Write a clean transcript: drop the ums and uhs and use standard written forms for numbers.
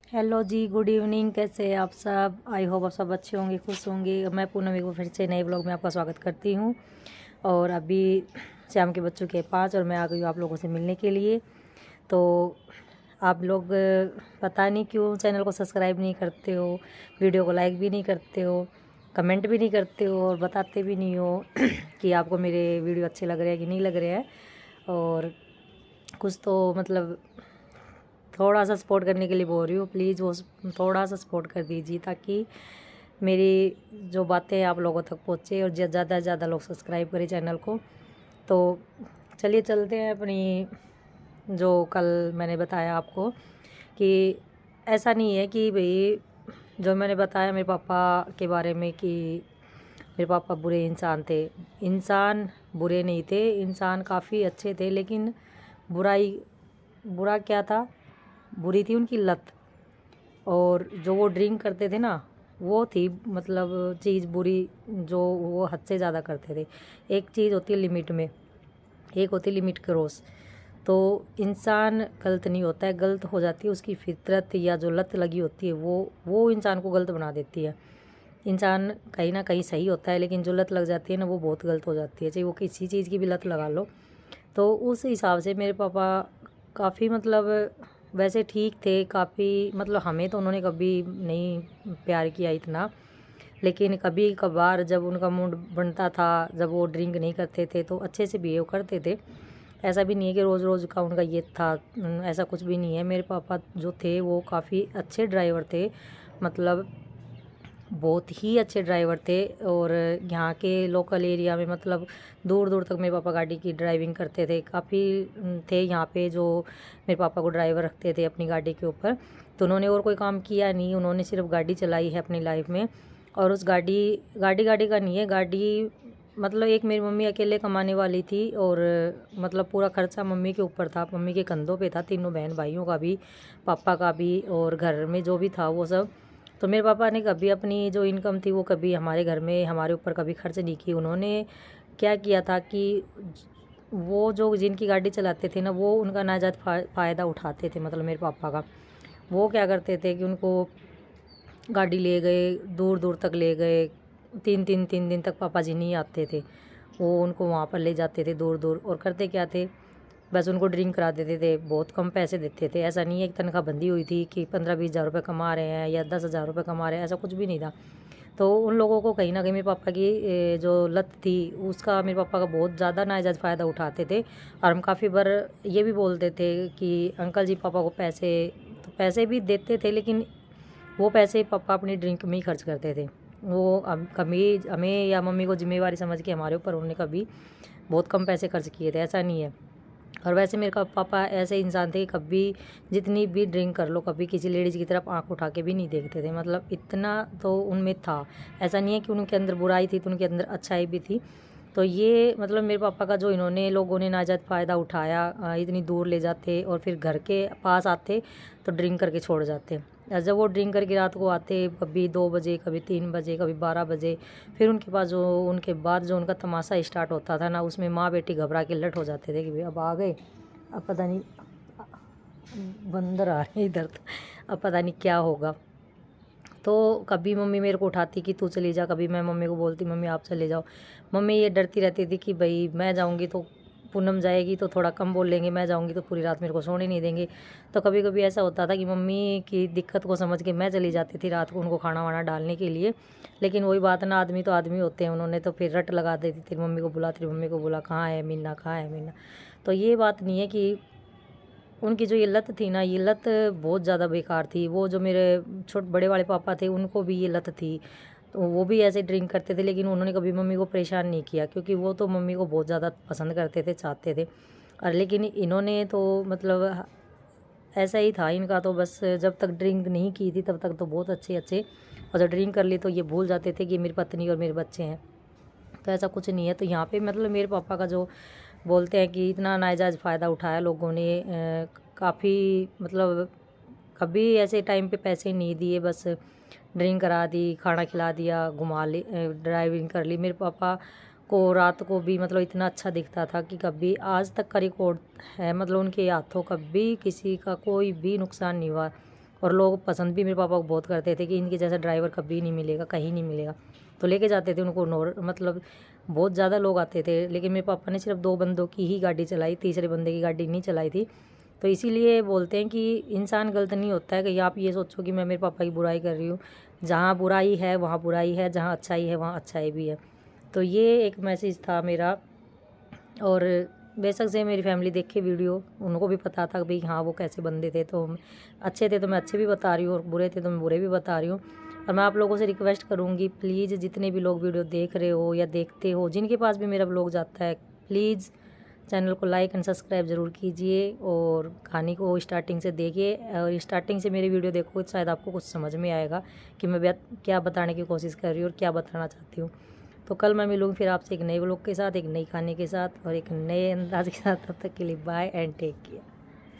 Hello जी, good evening. कैसे हैं आप सब? आई होप आप सब अच्छे होंगे, खुश होंगे। मैं पूनम एक बार फिर से नए ब्लॉग में आपका स्वागत करती हूँ। और अभी शाम के बच्चों के 5 और मैं आ गई हूँ आप लोगों से मिलने के लिए। तो आप लोग पता नहीं क्यों चैनल को सब्सक्राइब नहीं करते हो, वीडियो को लाइक भी नहीं करते हो, कमेंट भी नहीं करते हो और बताते भी नहीं हो कि आपको मेरे वीडियो अच्छे लग रहे हैं कि नहीं लग रहे हैं। और कुछ तो मतलब थोड़ा सा सपोर्ट करने के लिए बोल रही हूँ, प्लीज़ वो थोड़ा सा सपोर्ट कर दीजिए ताकि मेरी जो बातें आप लोगों तक पहुँचे और ज़्यादा से ज़्यादा लोग सब्सक्राइब करें चैनल को। तो चलिए चलते हैं अपनी, जो कल मैंने बताया आपको कि ऐसा नहीं है कि भाई जो मैंने बताया मेरे पापा के बारे में कि मेरे पापा बुरे इंसान थे। इंसान बुरे नहीं थे, इंसान काफ़ी अच्छे थे, लेकिन बुरा क्या था, बुरी थी उनकी लत। और जो वो ड्रिंक करते थे ना, वो थी मतलब चीज़ बुरी, जो वो हद से ज़्यादा करते थे। एक चीज़ होती है लिमिट में, एक होती है लिमिट क्रॉस। तो इंसान गलत नहीं होता है, गलत हो जाती है उसकी फितरत या जो लत लगी होती है वो इंसान को गलत बना देती है। इंसान कहीं ना कहीं सही होता है, लेकिन जो लत लग जाती है ना, वो बहुत गलत हो जाती है, चाहे वो किसी चीज़ की भी लत लगा लो। तो उस हिसाब से मेरे पापा काफ़ी मतलब वैसे ठीक थे, काफ़ी मतलब हमें तो उन्होंने कभी नहीं प्यार किया इतना, लेकिन कभी कभार जब उनका मूड बनता था, जब वो ड्रिंक नहीं करते थे तो अच्छे से बिहेव करते थे। ऐसा भी नहीं है कि रोज़ रोज़ का उनका ये था, ऐसा कुछ भी नहीं है। मेरे पापा जो थे वो काफ़ी अच्छे ड्राइवर थे, मतलब बहुत ही अच्छे ड्राइवर थे। और यहाँ के लोकल एरिया में मतलब दूर दूर तक मेरे पापा गाड़ी की ड्राइविंग करते थे। काफ़ी थे यहाँ पे जो मेरे पापा को ड्राइवर रखते थे अपनी गाड़ी के ऊपर। तो उन्होंने और कोई काम किया नहीं, उन्होंने सिर्फ गाड़ी चलाई है अपनी लाइफ में। और उस गाड़ी का नहीं है, गाड़ी मतलब एक मेरी मम्मी अकेले कमाने वाली थी और मतलब पूरा खर्चा मम्मी के ऊपर था, मम्मी के कंधों पे था, तीनों बहन भाइयों का भी, पापा का भी, और घर में जो भी था वो सब। तो मेरे पापा ने कभी अपनी जो इनकम थी वो कभी हमारे घर में हमारे ऊपर कभी खर्च नहीं की। उन्होंने क्या किया था कि वो जो जिनकी गाड़ी चलाते थे ना, वो उनका नाजायज़ फ़ायदा उठाते थे। मतलब मेरे पापा का वो क्या करते थे कि उनको गाड़ी ले गए, दूर दूर तक ले गए, 3 दिन तक पापा जी नहीं आते थे, वो उनको वहाँ पर ले जाते थे दूर दूर। और करते क्या थे, बस उनको ड्रिंक करा देते थे, बहुत कम पैसे देते थे। ऐसा नहीं है कि तनख्वाह बंधी हुई थी कि 15-20 हज़ार रुपये कमा रहे हैं या 10 हज़ार रुपये कमा रहे हैं, ऐसा कुछ भी नहीं था। तो उन लोगों को कहीं ना कहीं मेरे पापा की जो लत थी उसका मेरे पापा का बहुत ज़्यादा नाजायज़ फ़ायदा उठाते थे। और हम काफ़ी बार ये भी बोलते थे कि अंकल जी पापा को पैसे, तो पैसे भी देते थे, लेकिन वो पैसे पापा अपनी ड्रिंक में ही खर्च करते थे। वो कभी हमें या मम्मी को जिम्मेवारी समझ के हमारे ऊपर उन्होंने कभी बहुत कम पैसे खर्च किए थे, ऐसा नहीं है। और वैसे मेरे का पापा ऐसे इंसान थे कि कभी जितनी भी ड्रिंक कर लो, कभी किसी लेडीज़ की तरफ आंख उठा के भी नहीं देखते थे। मतलब इतना तो उनमें था, ऐसा नहीं है कि उनके अंदर बुराई थी तो उनके अंदर अच्छाई भी थी। तो ये मतलब मेरे पापा का जो इन्होंने लोगों ने नाजायज़ फ़ायदा उठाया, इतनी दूर ले जाते और फिर घर के पास आते तो ड्रिंक करके छोड़ जाते। और जब वो ड्रिंक करके रात को आते, कभी 2 बजे, कभी 3 बजे, कभी 12 बजे, फिर उनके पास जो उनके बाद जो उनका तमाशा स्टार्ट होता था ना, उसमें माँ बेटी घबरा के लट हो जाते थे कि भाई अब आ गए, अब पता नहीं बंदर आ रहे हैं इधर, तो अब पता नहीं क्या होगा। तो कभी मम्मी मेरे को उठाती कि तू चली जा, कभी मैं मम्मी को बोलती मम्मी आप चले जाओ। मम्मी ये डरती रहती थी कि भाई मैं जाऊंगी तो पूनम जाएगी तो थोड़ा कम बोल लेंगे, मैं जाऊंगी तो पूरी रात मेरे को सोने नहीं देंगे। तो कभी कभी ऐसा होता था कि मम्मी की दिक्कत को समझ के मैं चली जाती थी रात को उनको खाना वाना डालने के लिए। लेकिन वही बात ना, आदमी तो आदमी होते हैं, उन्होंने तो फिर रट लगा देती थी, मम्मी को बुलाती, मम्मी को बोला कहाँ है मीना, कहाँ है मीना। तो ये बात नहीं है कि उनकी जो ये लत थी ना, ये लत बहुत ज़्यादा बेकार थी। वो जो मेरे बड़े वाले पापा थे उनको भी ये लत थी, तो वो भी ऐसे ड्रिंक करते थे, लेकिन उन्होंने कभी मम्मी को परेशान नहीं किया क्योंकि वो तो मम्मी को बहुत ज़्यादा पसंद करते थे, चाहते थे। और लेकिन इन्होंने तो मतलब ऐसा ही था इनका, तो बस जब तक ड्रिंक नहीं की थी तब तक तो बहुत अच्छे अच्छे, और जब ड्रिंक कर ली तो ये भूल जाते थे कि मेरी पत्नी और मेरे बच्चे हैं। तो ऐसा कुछ नहीं है। तो यहाँ पे मतलब मेरे पापा का जो बोलते हैं कि इतना नाजायज़ फ़ायदा उठाया लोगों ने, काफ़ी मतलब कभी ऐसे टाइम पे पैसे नहीं दिए, बस ड्रिंक करा दी, खाना खिला दिया, घुमा ली, ड्राइविंग कर ली। मेरे पापा को रात को भी मतलब इतना अच्छा दिखता था कि कभी आज तक का रिकॉर्ड है, मतलब उनके हाथों कभी किसी का कोई भी नुकसान नहीं हुआ। और लोग पसंद भी मेरे पापा को बहुत करते थे कि इनके जैसा ड्राइवर कभी नहीं मिलेगा, कहीं नहीं मिलेगा। तो लेके जाते थे उनको, मतलब बहुत ज़्यादा लोग आते थे, लेकिन मेरे पापा ने सिर्फ 2 बंदों की ही गाड़ी चलाई, तीसरे बंदे की गाड़ी नहीं चलाई थी। तो इसीलिए बोलते हैं कि इंसान गलत नहीं होता है कि आप ये सोचो कि मैं मेरे पापा की बुराई कर रही हूँ। जहाँ बुराई है वहाँ बुराई है, जहाँ अच्छाई है वहाँ अच्छाई भी है। तो ये एक मैसेज था मेरा। और बेशक से मेरी फैमिली देखे वीडियो, उनको भी पता था भाई हाँ वो कैसे बंदे थे। तो अच्छे थे तो मैं अच्छे भी बता रही हूँ, और बुरे थे तो मैं बुरे भी बता रही हूँ। और मैं आप लोगों से रिक्वेस्ट करूँगी, प्लीज़ जितने भी लोग वीडियो देख रहे हो या देखते हो, जिनके पास भी मेरा ब्लॉग जाता है, प्लीज़ चैनल को लाइक एंड सब्सक्राइब ज़रूर कीजिए और कहानी को स्टार्टिंग से देखिए। और स्टार्टिंग से मेरी वीडियो देखो तो शायद आपको कुछ समझ में आएगा कि मैं क्या बताने की कोशिश कर रही हूँ और क्या बताना चाहती हूँ। तो कल मैं मिलूँगी फिर आपसे एक नए व्लॉग के साथ, एक नई कहानी के साथ और एक नए अंदाज के साथ। तब तक के लिए बाय एंड टेक केयर।